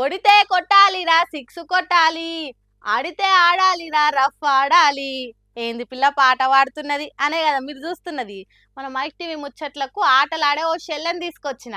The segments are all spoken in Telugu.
కొడితే కొట్టాలిరా సిక్స్ కొట్టాలి, ఆడితే ఆడాలిరా రఫ్ ఆడాలి. ఏంది పిల్ల పాట పాడుతున్నది అనే కదా మీరు చూస్తున్నది. మన మైక్ టీవీ ముచ్చట్లకు ఆటలాడే ఓ షెల్లని తీసుకొచ్చిన,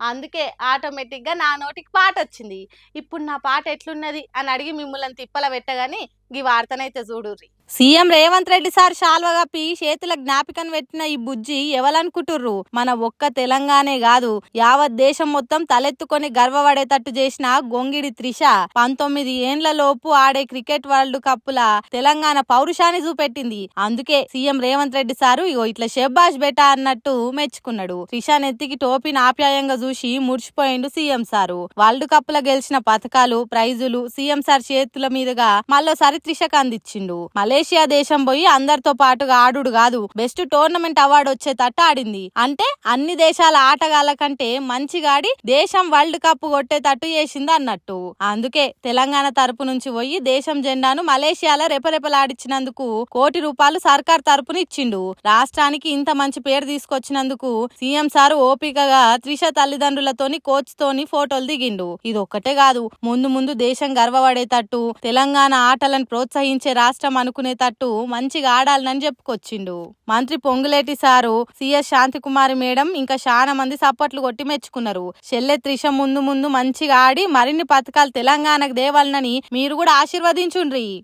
అందుకే ఆటోమేటిక్ గా నా నోటికి పాట వచ్చింది. ఇప్పుడు నా పాట ఎట్లున్నది అని అడిగి మిమ్మల్ని తిప్పల పెట్టగాని ఈ వార్తనైతే చూడుర్రి. సీఎం రేవంత్ రెడ్డి సార్ శాల్వా కప్పి చేతుల జ్ఞాపికను పెట్టిన ఈ బుజ్జి ఎవలనుకుంటుర్రు? మన ఒక్క తెలంగాణే కాదు, యావత్ దేశం మొత్తం తలెత్తుకొని గర్వపడేటట్టు చేసిన గొంగిడి త్రిష 19 ఏండ్ల లోపు ఆడే క్రికెట్ వరల్డ్ కప్పుల తెలంగాణ పౌరుషాన్ని చూపెట్టింది. అందుకే సీఎం రేవంత్ రెడ్డి సారు ఇగో ఇట్లా షెబ్బాష్ బేటా అన్నట్టు మెచ్చుకున్నాడు. త్రిష నెత్తికి టోపీని ఆప్యాయంగా చూసి మురిసిపోయిండు సీఎం సారు. వరల్డ్ కప్ ల గెలిచిన పథకాలు ప్రైజులు సీఎం సార్ చేతుల మీదుగా మళ్ళోసారి త్రిషకు అందించిండు. మలేషియా దేశం పోయి అందరితో పాటుగా ఆడుడు కాదు, బెస్ట్ టోర్నమెంట్ అవార్డు వచ్చేటట్టు ఆడింది. అంటే అన్ని దేశాల ఆటగాళ్ల కంటే మంచిగా ఆడి దేశం వరల్డ్ కప్ కొట్టేటట్టు చేసింది అన్నట్టు. అందుకే తెలంగాణ తరపు నుంచి పోయి దేశం జెండాను మలేషియాలో రెపరెపలాడించినందుకు ₹1 సర్కార్ తరపున ఇచ్చిండు. రాష్ట్రానికి ఇంత మంచి పేరు తీసుకొచ్చినందుకు సీఎం సారు ఓపికగా త్రిష తల్లిదండ్రులతోని కోచ్ తోని ఫోటోలు దిగిండు. ఇది ఒక్కటే కాదు, ముందు ముందు దేశం గర్వపడేటట్టు తెలంగాణ ఆటలను ప్రోత్సహించే రాష్ట్రం అనుకునేటట్టు మంచిగా ఆడాలని చెప్పుకొచ్చిండు. మంత్రి Ponguleti sir, CS Santhi Kumari madam ఇంకా చాలా మంది సప్పట్లు కొట్టి మెచ్చుకున్నారు. చెల్లె త్రిష ముందు ముందు మంచిగా ఆడి మరిన్ని పథకాలు తెలంగాణకు దేవాలనని మీరు కూడా ఆశీర్వదించుండ్రి.